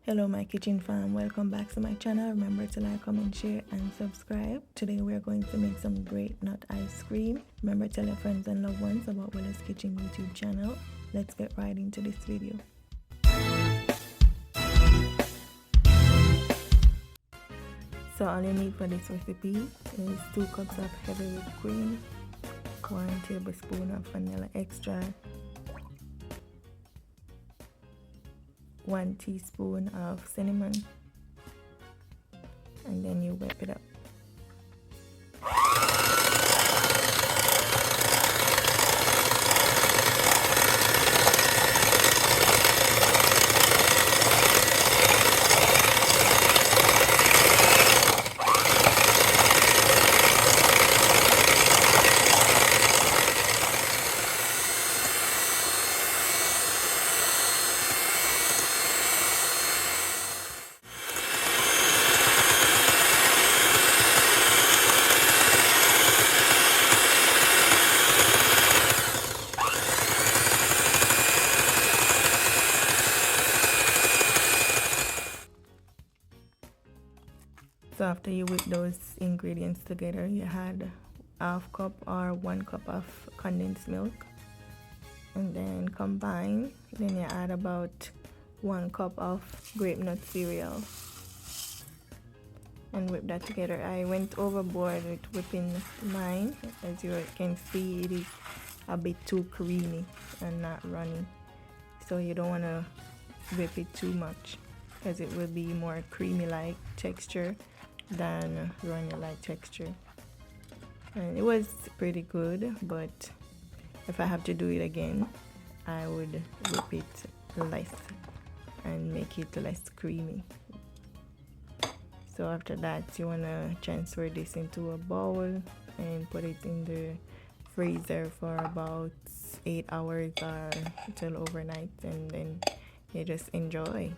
Hello my kitchen fam, welcome back to my channel. Remember to like, comment, share and subscribe. Today we are going to make some grape-nut ice cream. Remember, tell your friends and loved ones about Willa's Kitchen YouTube channel. Let's get right into this video. So all you need for this recipe is 2 cups of heavy whipped cream, 1 tablespoon of vanilla extract, 1 teaspoon of cinnamon, and then you whip it up. So after you whip those ingredients together, you add ½ cup or 1 cup of condensed milk, and then combine. Then you add about 1 cup of grape-nut cereal and whip that together. I went overboard with whipping mine. As you can see, it is a bit too creamy and not runny, so you don't want to whip it too much because it will be more creamy like texture than runny like texture. And it was pretty good, but if I have to do it again, I would whip it less and make it less creamy. So after that, you want to transfer this into a bowl and put it in the freezer for about 8 hours or till overnight, and then you just enjoy.